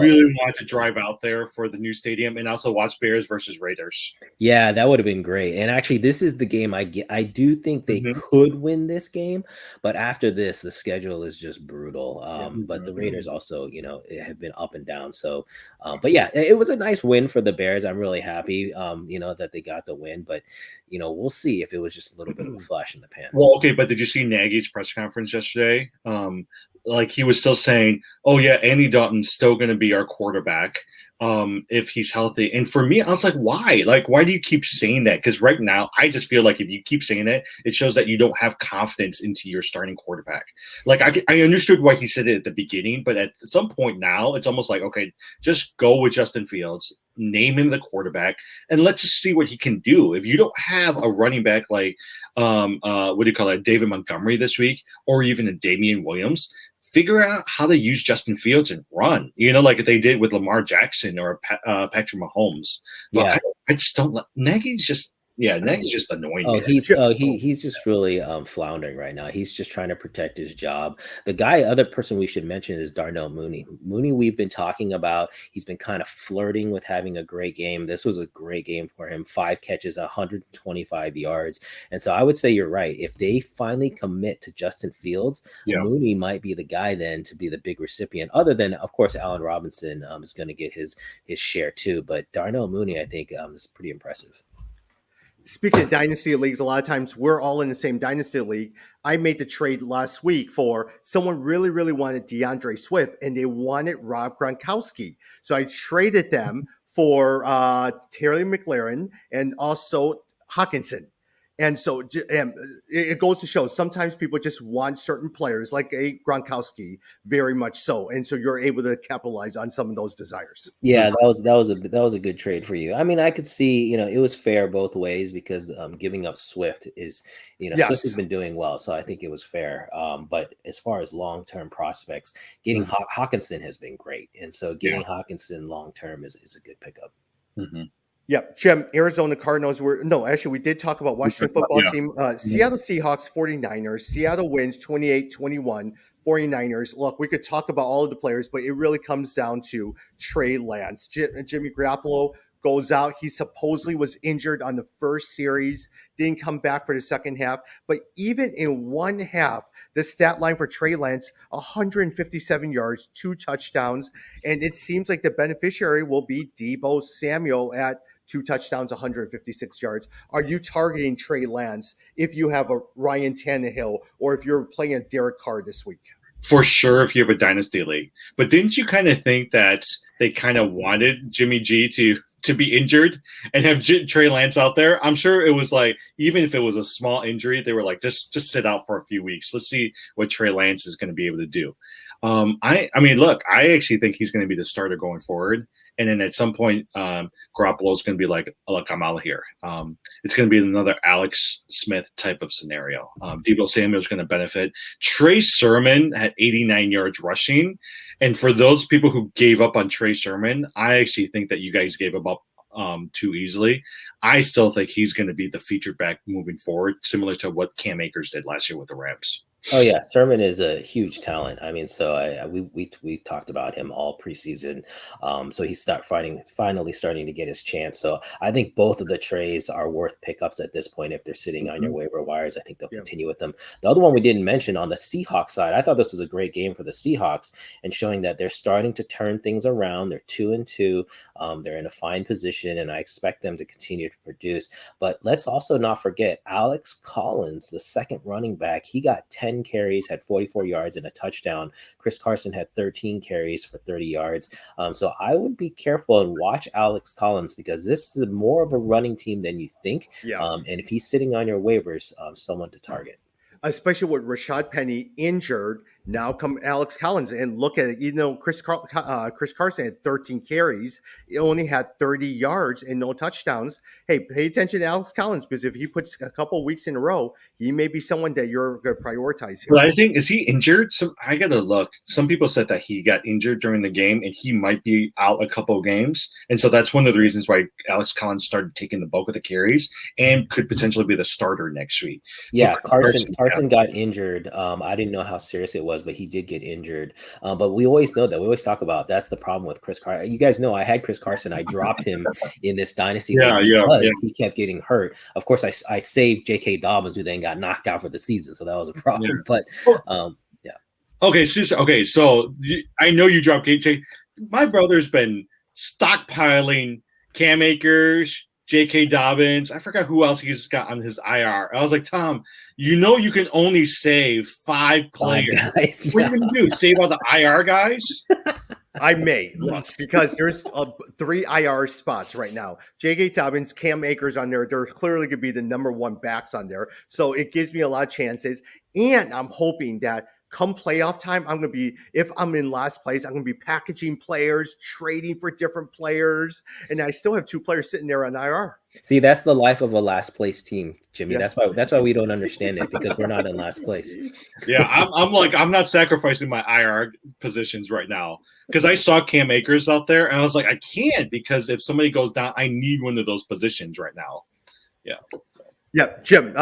really want to drive out there for the new stadium and also watch Bears versus Raiders. Yeah, that would have been great. And actually, this is the game I do think they Hmm. could win this game, but after this, the schedule is just brutal. Yep. But the Hmm. Raiders also, have been up and down. So, but yeah, it was a nice win for the Bears. I'm really happy, that they got the win. But we'll see if it was just a little bit of a flash in the pan. Well, okay, but did you see Nagy's press conference yesterday? Like he was still saying, "Oh yeah, Andy Dalton's still going to be our quarterback if he's healthy." And for me, I was like, "Why? Like, why do you keep saying that?" Because right now, I just feel like if you keep saying it, it shows that you don't have confidence into your starting quarterback. Like, I understood why he said it at the beginning, but at some point now, it's almost like, okay, just go with Justin Fields, name him the quarterback, and let's just see what he can do. If you don't have a running back like what do you call it, David Montgomery this week, or even a Damian Williams, figure out how to use Justin Fields and run, like they did with Lamar Jackson or Patrick Mahomes. But Yeah. I just don't. Nagy's just annoying Oh, me. he's just really floundering right now. He's just trying to protect his job. Other person we should mention is Darnell Mooney. Mooney, we've been talking about. He's been kind of flirting with having a great game. This was a great game for him. 5 catches, 125 yards. And so I would say you're right. If they finally commit to Justin Fields, Yeah. Mooney might be the guy then to be the big recipient. Other than, of course, Allen Robinson is going to get his share too. But Darnell Mooney, I think, is pretty impressive. Speaking of dynasty leagues, a lot of times we're all in the same dynasty league. I made the trade last week for someone really, really wanted DeAndre Swift and they wanted Rob Gronkowski. So I traded them for Terry McLaurin and also Hawkinson. And so it goes to show sometimes people just want certain players like a Gronkowski very much so. And so you're able to capitalize on some of those desires. Yeah, that was a good trade for you. I mean, I could see, it was fair both ways because giving up Swift is, Swift has Yes. been doing well, so I think it was fair. But as far as long-term prospects, getting Hawkinson has been great, and so getting Hawkinson long-term is a good pickup. Mm-hmm. Yeah, Jim, Arizona Cardinals were no, actually, we did talk about Washington football team. Seattle Seahawks, 49ers. Seattle wins 28-21. 49ers. Look, we could talk about all of the players, but it really comes down to Trey Lance. Jimmy Garoppolo goes out. He supposedly was injured on the first series, didn't come back for the second half. But even in one half, the stat line for Trey Lance, 157 yards, 2 touchdowns. And it seems like the beneficiary will be Deebo Samuel at 2 touchdowns, 156 yards. Are you targeting Trey Lance if you have a Ryan Tannehill or if you're playing a Derek Carr this week? For sure, if you have a dynasty league. But didn't you kind of think that they kind of wanted Jimmy G to be injured and have Trey Lance out there? I'm sure it was like, even if it was a small injury, they were like, just sit out for a few weeks. Let's see what Trey Lance is going to be able to do. I mean, look, I actually think he's going to be the starter going forward. And then at some point, Garoppolo is going to be like, look, I'm out of here. It's going to be another Alex Smith type of scenario. Deebo Samuel is going to benefit. Trey Sermon had 89 yards rushing. And for those people who gave up on Trey Sermon, I actually think that you guys gave him up too easily. I still think he's going to be the featured back moving forward, similar to what Cam Akers did last year with the Rams. Oh yeah, Sermon is a huge talent. I mean, so we talked about him all preseason. So he's finally starting to get his chance. So I think both of the trays are worth pickups at this point. If they're sitting on your waiver wires, I think they'll continue with them. The other one we didn't mention on the Seahawks side, I thought this was a great game for the Seahawks and showing that they're starting to turn things around. They're 2-2. They're in a fine position, and I expect them to continue to produce. But let's also not forget Alex Collins, the second running back. He got 10 carries, had 44 yards and a touchdown. Chris Carson had 13 carries for 30 yards. So I would be careful and watch Alex Collins because this is more of a running team than you think. And if he's sitting on your waivers, someone to target. Especially with Rashad Penny injured Now come Alex Collins and look at it. You know, Chris Carson had 13 carries. He only had 30 yards and no touchdowns. Hey, pay attention to Alex Collins because if he puts a couple weeks in a row, he may be someone that you're going to prioritize here. But I think, is he injured? I got to look. Some people said that he got injured during the game and he might be out a couple of games. And so that's one of the reasons why Alex Collins started taking the bulk of the carries and could potentially be the starter next week. Yeah, Carson got injured. I didn't know how serious it was, but he did get injured. But we always know that. We always talk about that's the problem with Chris Carson. You guys know I had Chris Carson. I dropped him in this dynasty because he kept getting hurt. Of course, I saved J.K. Dobbins, who then got knocked out for the season, so that was a problem. Yeah. But yeah. Okay, so I know you dropped KJ. My brother's been stockpiling Cam Akers, J.K. Dobbins. I forgot who else he's got on his IR. I was like, Tom, you know you can only save 5 players. Guys, what are you going to do? Save all the IR guys? I may look because there's 3 IR spots right now. J.K. Dobbins, Cam Akers on there. They're clearly going to be the number 1 backs on there. So it gives me a lot of chances. And I'm hoping that come playoff time, I'm going to be, if I'm in last place, I'm going to be packaging players, trading for different players. And I still have 2 players sitting there on IR. See, that's the life of a last place team, Jimmy. Yeah. That's why we don't understand it, because we're not in last place. Yeah, I'm not sacrificing my IR positions right now because I saw Cam Akers out there and I was like, I can't, because if somebody goes down, I need one of those positions right now. Yeah. Yeah, Jim,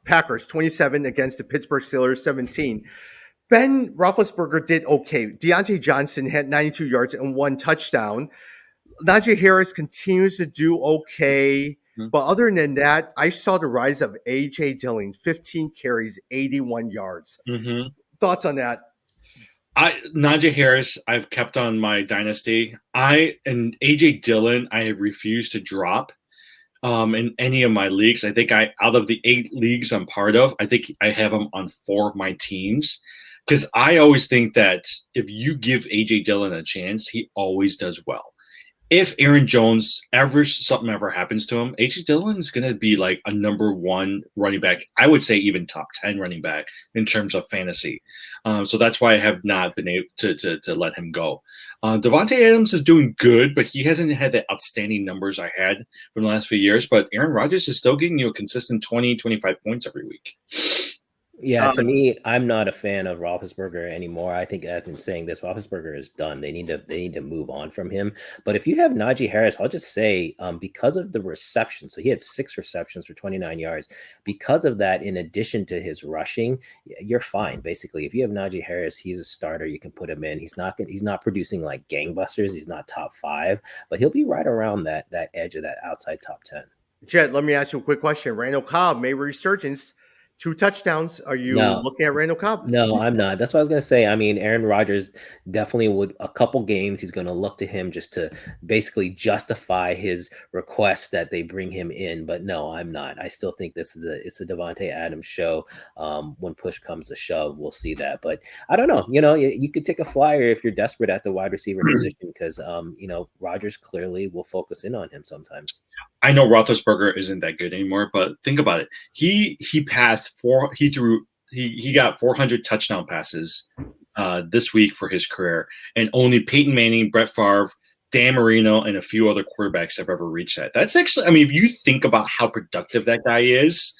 Packers 27 against the Pittsburgh Steelers 17. Ben Roethlisberger did okay. Deontay Johnson had 92 yards and 1 touchdown. Najee Harris continues to do okay. Mm-hmm. But other than that, I saw the rise of A.J. Dillon, 15 carries, 81 yards. Mm-hmm. Thoughts on that? Najee Harris, I've kept on my dynasty. And A.J. Dillon, I have refused to drop in any of my leagues. I think out of the 8 leagues I'm part of, I think I have him on 4 of my teams. Because I always think that if you give A.J. Dillon a chance, he always does well. If Aaron Jones something ever happens to him, A.J. Dillon is going to be like a number 1 running back. I would say even top 10 running back in terms of fantasy. So that's why I have not been able to let him go. Devontae Adams is doing good, but he hasn't had the outstanding numbers I had from the last few years. But Aaron Rodgers is still getting you a consistent 20, 25 points every week. Yeah, to me, I'm not a fan of Roethlisberger anymore. I think I've been saying this. Roethlisberger is done. They need to move on from him. But if you have Najee Harris, I'll just say because of the reception, so he had 6 receptions for 29 yards. Because of that, in addition to his rushing, you're fine. Basically, if you have Najee Harris, he's a starter. You can put him in. He's not producing like gangbusters. He's not top 5, but he'll be right around that edge of that outside top 10. Jed, let me ask you a quick question. Randall Cobb may resurgence. 2 touchdowns. Are you looking at Randall Cobb? No, I'm not. That's what I was going to say. I mean, Aaron Rodgers definitely would, a couple games, he's going to look to him just to basically justify his request that they bring him in. But no, I'm not. I still think it's a Devontae Adams show. When push comes to shove, we'll see that. But I don't know. You could take a flyer if you're desperate at the wide receiver position because, Rodgers clearly will focus in on him sometimes. I know Roethlisberger isn't that good anymore, but think about it. He passed 4. He got 400 touchdown passes this week for his career, and only Peyton Manning, Brett Favre, Dan Marino, and a few other quarterbacks have ever reached that. That's actually, I mean, if you think about how productive that guy is,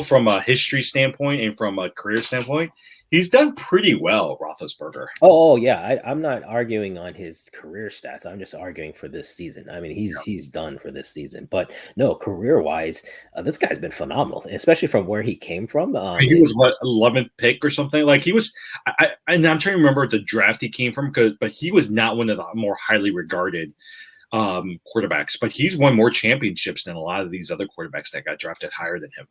from a history standpoint and from a career standpoint, he's done pretty well, Roethlisberger. Oh yeah. I'm not arguing on his career stats. I'm just arguing for this season. I mean, he's done for this season. But no, career-wise, this guy's been phenomenal, especially from where he came from. He was 11th pick or something. Like he was. And I'm trying to remember the draft he came from, but he was not one of the more highly regarded quarterbacks. But he's won more championships than a lot of these other quarterbacks that got drafted higher than him.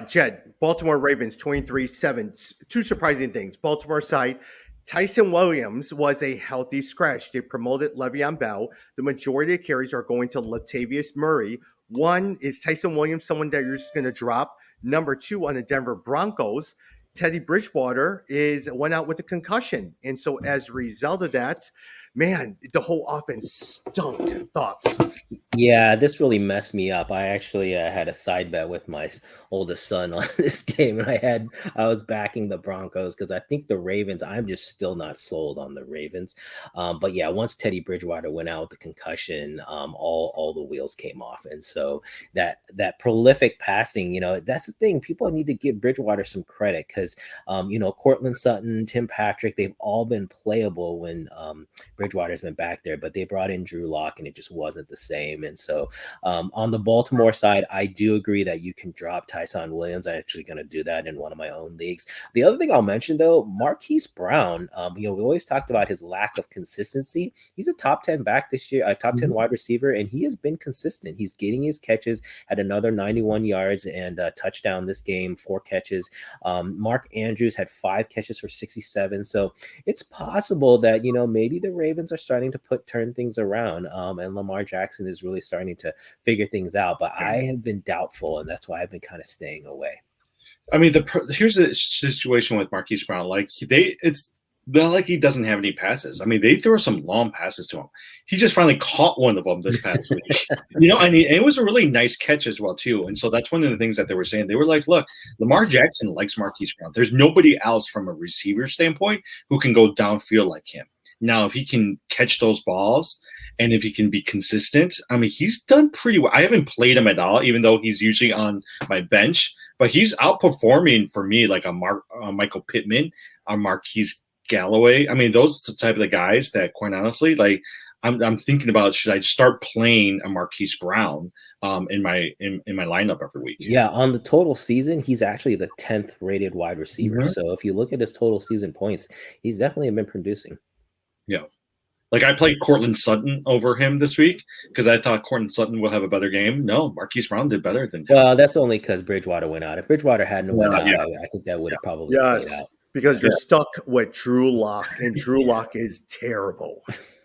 Jed, Baltimore Ravens 23-7. 2 surprising things. Baltimore side, Tyson Williams was a healthy scratch. They promoted Le'Veon Bell. The majority of carries are going to Latavius Murray. 1, is Tyson Williams someone that you're just going to drop? Number 2, on the Denver Broncos, Teddy Bridgewater went out with a concussion. And so as a result of that, man, the whole offense stunk. Thoughts? Yeah, this really messed me up. I actually had a side bet with my oldest son on this game, and I was backing the Broncos because I think the Ravens. I'm just still not sold on the Ravens. But yeah, once Teddy Bridgewater went out with the concussion, all the wheels came off, and so that prolific passing, that's the thing. People need to give Bridgewater some credit because Cortland Sutton, Tim Patrick, they've all been playable when Bridgewater's been back there, but they brought in Drew Lock and it just wasn't the same. And so on the Baltimore side, I do agree that you can drop Tyson Williams. I'm actually going to do that in one of my own leagues. The other thing I'll mention, though, Marquise Brown, we always talked about his lack of consistency. He's a top 10 back this year, a top 10 wide receiver, and he has been consistent. He's getting his catches at another 91 yards and a touchdown this game, 4 catches. Mark Andrews had 5 catches for 67. So it's possible that, maybe the Ravens are starting to turn things around, and Lamar Jackson is really starting to figure things out. But I have been doubtful, and that's why I've been kind of staying away. I mean, here's the situation with Marquise Brown. Like it's not like he doesn't have any passes. I mean, they throw some long passes to him. He just finally caught one of them this past week. And it was a really nice catch as well too. And so that's one of the things that they were saying. They were like, "Look, Lamar Jackson likes Marquise Brown. There's nobody else from a receiver standpoint who can go downfield like him. Now, if he can catch those balls and if he can be consistent, I mean, he's done pretty well. I haven't played him at all, even though he's usually on my bench. But he's outperforming for me like a Michael Pittman, a Marquise Galloway. I mean, those are the type of the guys that, quite honestly, like I'm thinking about, should I start playing a Marquise Brown in my lineup every week? Yeah, on the total season, he's actually the 10th rated wide receiver. So if you look at his total season points, he's definitely been producing. Yeah. Like I played Cortland Sutton over him this week because I thought Cortland Sutton will have a better game. No, Marquise Brown did better than him. Well, that's only because Bridgewater went out. If Bridgewater hadn't went out, I think that would have probably played out. Because you're stuck with Drew Lock, and Drew Lock is terrible.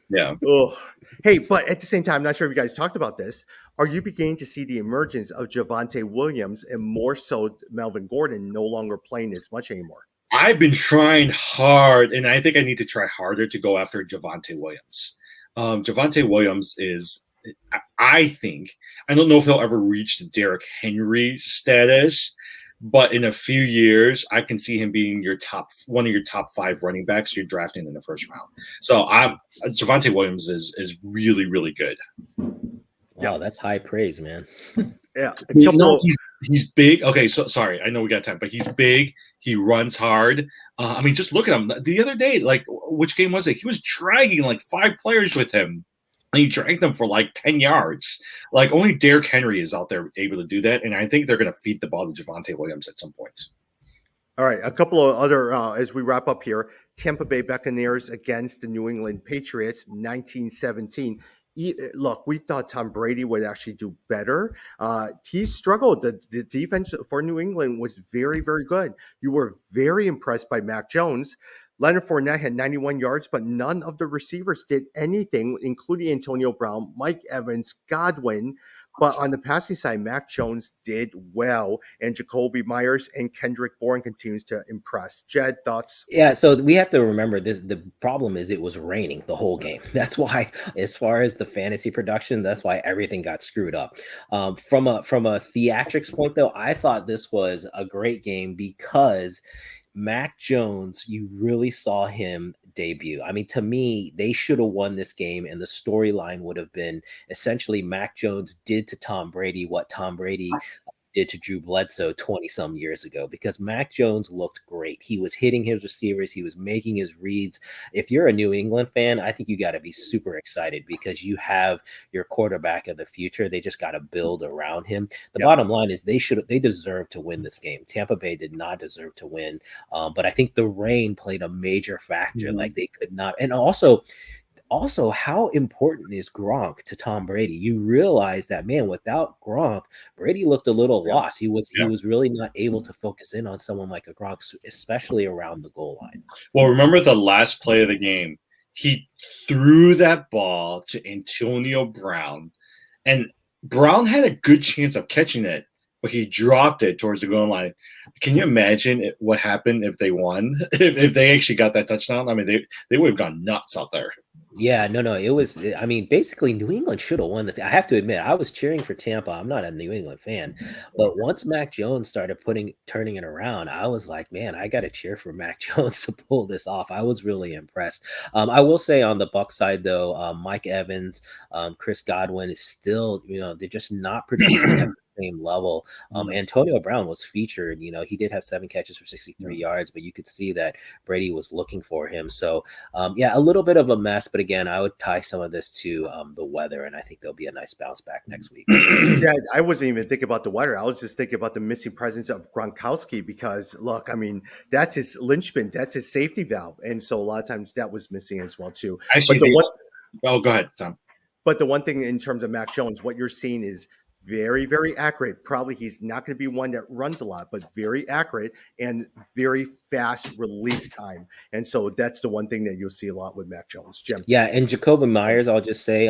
Yeah. Ugh. Hey, but at the same time, I'm not sure if you guys talked about this. Are you beginning to see the emergence of Javonte Williams and more so Melvin Gordon no longer playing as much anymore? I've been trying hard, and I think I need to try harder to go after Javonte Williams. Javonte Williams is, I think, I don't know if he'll ever reach the Derrick Henry status, but in a few years, I can see him being one of your top 5 running backs you're drafting in the first round. So Javonte Williams is really, really good. Wow, that's high praise, man. Yeah. He's big. Okay, so sorry, I know we got time, but he's big. He runs hard. I mean, just look at him. The other day, like, which game was it? He was dragging like 5 players with him. And he dragged them for like 10 yards. Like, only Derrick Henry is out there able to do that. And I think they're going to feed the ball to Javonte Williams at some point. All right, a couple of other, as we wrap up here, Tampa Bay Buccaneers against the New England Patriots, 19-17. Look, we thought Tom Brady would actually do better. He struggled. The defense for New England was very, very good. You were very impressed by Mac Jones. Leonard Fournette had 91 yards, but none of the receivers did anything, including Antonio Brown, Mike Evans, Godwin. But on the passing side, Mac Jones did well, and Jacoby Myers and Kendrick Bourne continues to impress. Jed, thoughts? Yeah, so we have to remember this. The problem is it was raining the whole game. That's why, as far as the fantasy production, that's why everything got screwed up. From a theatrics point, though, I thought this was a great game because Mac Jones, you really saw him debut. I mean, to me, they should have won this game, and the storyline would have been essentially Mac Jones did to Tom Brady what Tom Brady did to Drew Bledsoe 20-some years ago, because Mac Jones looked great. He was hitting his receivers. He was making his reads. If you're a New England fan, I think you got to be super excited because you have your quarterback of the future. They just got to build around him. The bottom line is they deserve to win this game. Tampa Bay did not deserve to win. But I think the rain played a major factor. Like they could not. And also, how important is Gronk to Tom Brady? You realize that, man, without Gronk, Brady looked a little lost. He was really not able to focus in on someone like a Gronk, especially around the goal line. Well, remember the last play of the game? He threw that ball to Antonio Brown, and Brown had a good chance of catching it, but he dropped it towards the goal line. Can you imagine what would happen if they won? If they actually got that touchdown? I mean, they would have gone nuts out there. Yeah, no, it was. I mean, basically, New England should have won this. I have to admit, I was cheering for Tampa. I'm not a New England fan, but once Mac Jones started turning it around, I was like, man, I got to cheer for Mac Jones to pull this off. I was really impressed. I will say on the Buck side, though, Mike Evans, Chris Godwin is still, they're just not producing at the same level. Antonio Brown was featured. He did have 7 catches for 63 yards, but you could see that Brady was looking for him. So yeah, a little bit of a mess, but again, I would tie some of this to the weather, and I think there'll be a nice bounce back next week. Yeah, I wasn't even thinking about the weather. I was just thinking about the missing presence of Gronkowski because, look, I mean, that's his linchpin, that's his safety valve, and so a lot of times that was missing as well too. Actually, oh, go ahead, Tom. But the one thing in terms of Mac Jones, what you're seeing is very, very accurate. Probably he's not going to be one that runs a lot, but very accurate and very fast release time. And so that's the one thing that you'll see a lot with Mac Jones. Jim. Yeah, and Jacoby Myers, I'll just say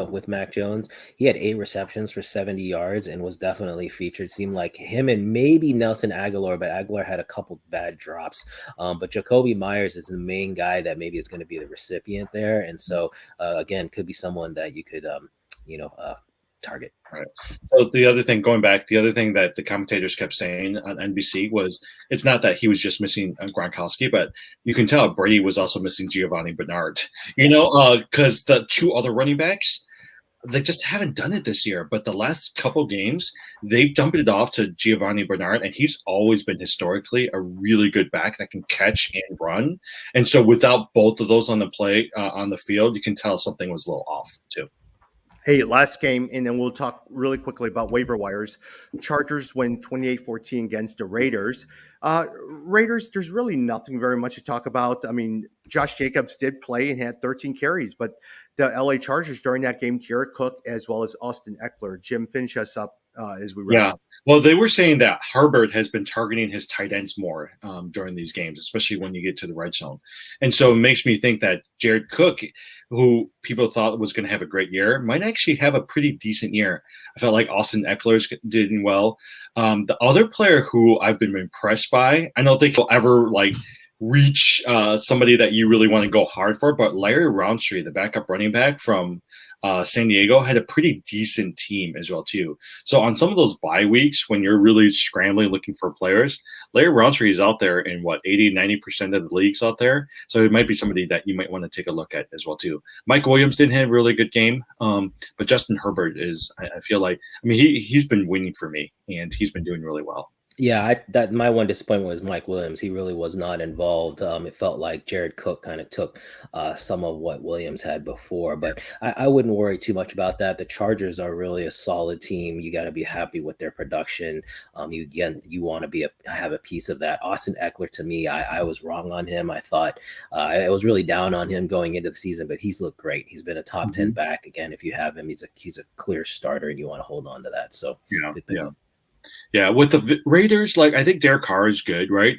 with Mac Jones, he had 8 receptions for 70 yards and was definitely featured. Seemed like him and maybe Nelson Aguilar, but Aguilar had a couple bad drops. But Jacoby Myers is the main guy that maybe is going to be the recipient there. And so, again, could be someone that you could, target. Right. So the other thing that the commentators kept saying on NBC was it's not that he was just missing Gronkowski, but you can tell Brady was also missing Giovanni Bernard. Because the two other running backs, they just haven't done it this year. But the last couple games, they've dumped it off to Giovanni Bernard, and he's always been historically a really good back that can catch and run. And so without both of those on the field, you can tell something was a little off too. Hey, last game, and then we'll talk really quickly about waiver wires. Chargers win 28-14 against the Raiders. Raiders, there's really nothing very much to talk about. I mean, Josh Jacobs did play and had 13 carries, but the LA Chargers during that game, Jared Cook as well as Austin Eckler. Jim, finish us up as we wrap up. Well, they were saying that Herbert has been targeting his tight ends more during these games, especially when you get to the red zone. And so it makes me think that Jared Cook, who people thought was going to have a great year, might actually have a pretty decent year. I felt like Austin Eckler's doing well. The other player who I've been impressed by, I don't think he'll ever reach somebody that you really want to go hard for, but Larry Roundtree, the backup running back from San Diego, had a pretty decent team as well too. So on some of those bye weeks when you're really scrambling looking for players, Larry Roundtree is out there in 80-90% of the leagues out there. So it might be somebody that you might want to take a look at as well too. Mike Williams didn't have a really good game, but Justin Herbert is. I feel like he's been winning for me and he's been doing really well. Yeah, my one disappointment was Mike Williams. He really was not involved. It felt like Jared Cook kind of took some of what Williams had before, but I wouldn't worry too much about that. The Chargers are really a solid team. You got to be happy with their production. You want to have a piece of that. Austin Eckler, to me, I was wrong on him. I thought I was really down on him going into the season, but he's looked great. He's been a top 10 back. Again, if you have him, he's a clear starter, and you want to hold on to that. So Yeah, with the Raiders, I think Derek Carr is good, right?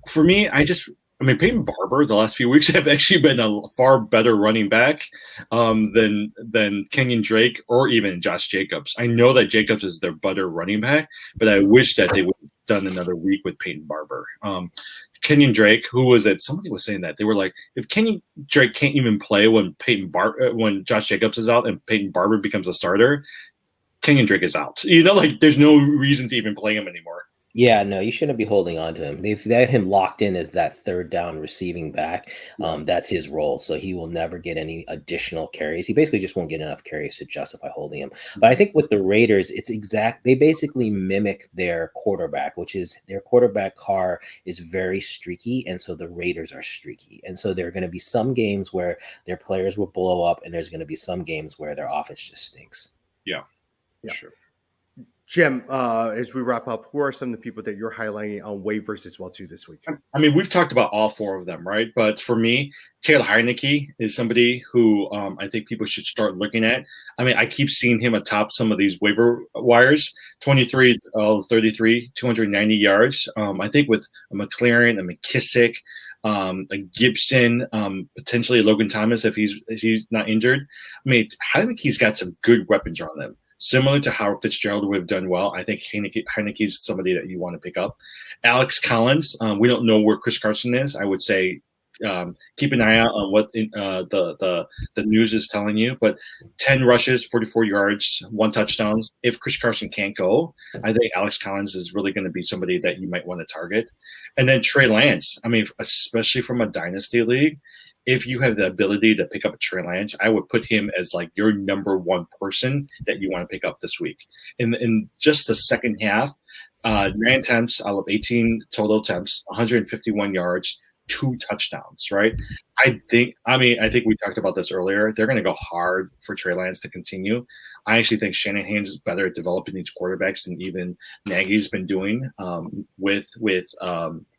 For me, Peyton Barber the last few weeks have actually been a far better running back than Kenyon Drake or even Josh Jacobs. I know that Jacobs is their better running back, but I wish that they would have done another week with Peyton Barber. Kenyon Drake, who was it? Somebody was saying that they were like, if Kenyon Drake can't even play when Josh Jacobs is out and Peyton Barber becomes a starter, Kenyon Drake is out. There's no reason to even play him anymore. Yeah, no, you shouldn't be holding on to him. They've had him locked in as that third down receiving back. That's his role. So he will never get any additional carries. He basically just won't get enough carries to justify holding him. But I think with the Raiders, they basically mimic their quarterback, which is their quarterback Carr is very streaky. And so the Raiders are streaky. And so there are going to be some games where their players will blow up, and there's going to be some games where their offense just stinks. Yeah. Sure. Jim, as we wrap up, who are some of the people that you're highlighting on waivers as well too this week? We've talked about all four of them, right? But for me, Taylor Heineke is somebody who I think people should start looking at. I keep seeing him atop some of these waiver wires, 23 of 33, 290 yards. I think with a McLaren, a McKissick, a Gibson, potentially Logan Thomas if he's not injured. Heineke's got some good weapons around him. Similar to how Fitzgerald would have done well, I think Heineke is somebody that you want to pick up. Alex Collins, we don't know where Chris Carson is. I would say keep an eye out on what the news is telling you. But 10 rushes, 44 yards, 1 touchdown. If Chris Carson can't go, I think Alex Collins is really going to be somebody that you might want to target. And then Trey Lance. I mean, especially from a dynasty league, if you have the ability to pick up a Trey Lance, I would put him as like your number one person that you want to pick up this week. In just the second half, 9 attempts out of 18 total attempts, 151 yards, 2 touchdowns, right? I think we talked about this earlier. They're going to go hard for Trey Lance to continue. I actually think Shanahan's is better at developing these quarterbacks than even Nagy's been doing with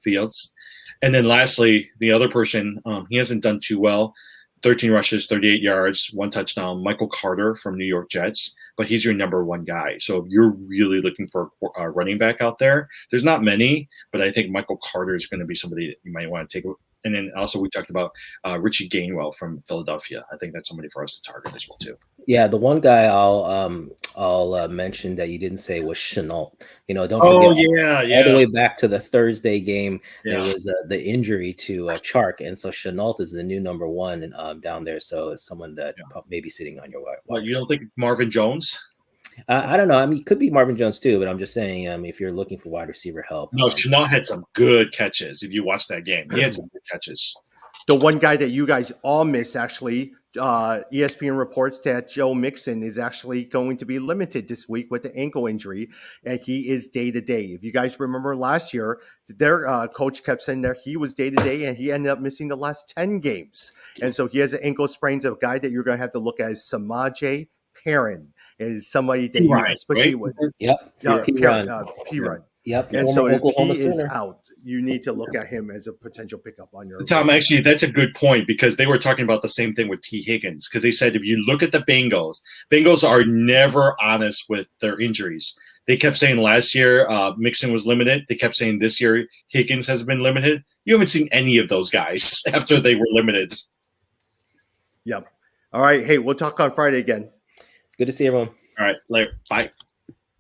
Fields. And then lastly, the other person, he hasn't done too well. 13 rushes, 38 yards, 1 touchdown. Michael Carter from New York Jets, but he's your number one guy. So if you're really looking for a running back out there, there's not many, but I think Michael Carter is going to be somebody that you might want to take. And then also we talked about Richie Gainwell from Philadelphia. I think that's somebody for us to target as well too. Yeah, the one guy I'll mention that you didn't say was Chenault. Don't forget. All the way back to the Thursday game, there was the injury to Chark, and so Chenault is the new number one down there. So it's someone that may be sitting on your watch. Well, you don't think Marvin Jones? I don't know. I mean, it could be Marvin Jones too, but I'm just saying, if you're looking for wide receiver help. No, Chenault had some good catches. If you watch that game, he had some good catches. The one guy that you guys all miss, actually, ESPN reports that Joe Mixon is actually going to be limited this week with the ankle injury, and he is day-to-day. If you guys remember last year, their coach kept saying that he was day-to-day, and he ended up missing the last 10 games. And so he has an ankle sprain. A guy that you're going to have to look at is Samaje Perrin, is somebody that you especially with P-Run. Yep. And so if he is out, you need to look at him as a potential pickup on your. Tom, actually, that's a good point because they were talking about the same thing with T. Higgins because they said if you look at the Bengals are never honest with their injuries. They kept saying last year Mixon was limited. They kept saying this year Higgins has been limited. You haven't seen any of those guys after they were limited. Yep. All right. Hey, we'll talk on Friday again. Good to see everyone. All right. Later. Bye.